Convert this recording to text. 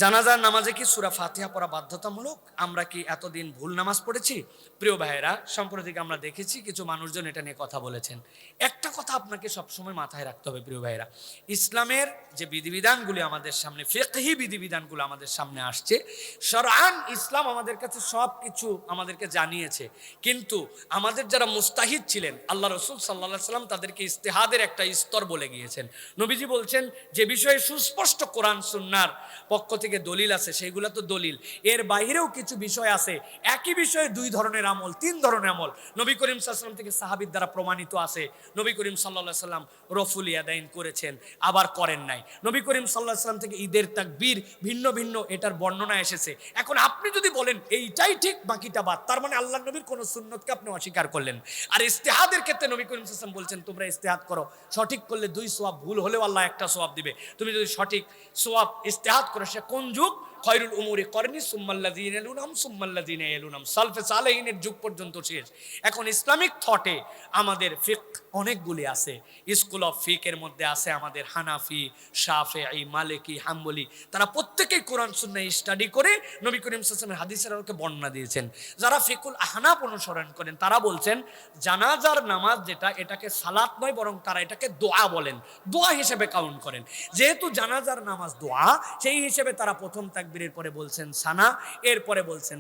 জানাজার নামাজে কি সূরা ফাতিহা পড়া বাধ্যতামূলক? আমরা কি এতদিন ভুল নামাজ পড়েছি? প্রিয় ভাইয়েরা, সম্প্রতি আমরা দেখেছি কিছু মানুষজন এটা নিয়ে কথা বলেছেন। একটা কথা আপনাকে সবসময় মাথায় রাখতে হবে প্রিয় ভাইয়েরা, ইসলামের যে বিধিবিধানগুলি আমাদের সামনে, ফিকহি বিধিবিধানগুলো আমাদের সামনে আসছে, শরআন ইসলাম আমাদের কাছে সব কিছু আমাদেরকে জানিয়েছে। কিন্তু আমাদের যারা মুস্তাহিদ ছিলেন, আল্লাহ রসুল সাল্লাল্লাহু আলাইহি সাল্লাম তাদেরকে ইস্তেহাদের একটা স্তর বলে গিয়েছেন। নবীজি বলছেন যে বিষয়ে সুস্পষ্ট কোরআন সুন্নাহর পক্ষ থেকে দলিল আছে সেগুলো তো দলিল, এর বাইরেও কিছু বিষয় আছে, একই বিষয়ে দুই ধরনের আমল, তিন ধরনের আমল নবী করিম সাল্লাল্লাহু আলাইহি সাল্লাম থেকে সাহাবীর দ্বারা প্রমাণিত আছে। নবী করিম সাল্লাল্লাহু আলাইহি সাল্লাম রফুল ইয়াদাইন করেছেন, আবার করেন নাই। নবী করিম সাল্লাল্লাহু আলাইহি সাল্লাম থেকে ঈদের তাকবীর ভিন্ন ভিন্ন এটার বর্ণনা এসেছে। এখন আপনি যদি বলেন এইটাই ঠিক বাকিটা বাদ, তার মানে আল্লাহর নবীর কোন সুন্নতকে আপনি অস্বীকার করলেন। আর ইস্তেহাদের ক্ষেত্রে নবী করিম সাল্লাল্লাহু আলাইহি সাল্লাম বলছেন তোমরা ইস্তেহাদ করো, সঠিক করলে 2 সওয়াব, ভুল হলেও আল্লাহ একটা সওয়াব দিবে। তুমি যদি সঠিক সওয়াব ইস্তেহাদ করো, সে কোন যুগ? খয়রুল উমুরি করনি সুম্মাল্লাযীনা ইয়ালুনহুম সুম্মাল্লাযীনা ইয়ালুনহুম, সালফে সালেহিনের যুগ পর্যন্ত শেষ। এখন ইসলামিক থটে আমাদের ফিকহ অনেকগুলি আছে। স্কুল অফ ফিকহের মধ্যে আছে আমাদের হানাফি, শাফিঈ, মালিকি, হাম্বলি। তারা প্রত্যেকেই কোরআন সুন্নাহ স্টাডি করে নবী করিম সাল্লাল্লাহু আলাইহি ওয়াসাল্লামের হাদিসের আলোকে বর্ণনা দিয়েছেন। যারা ফিকুল আহনাফ অনুসরণ করেন তারা বলছেন জানাজার নামাজ যেটা, এটাকে সালাত নয় বরং তারা এটাকে দোয়া বলেন, দোয়া হিসেবে কাউন্ট করেন। যেহেতু জানাজার নামাজ দোয়া, সেই হিসেবে তারা প্রথম তাকবীরের পরে বলছেন সানা, এরপরে বলছেন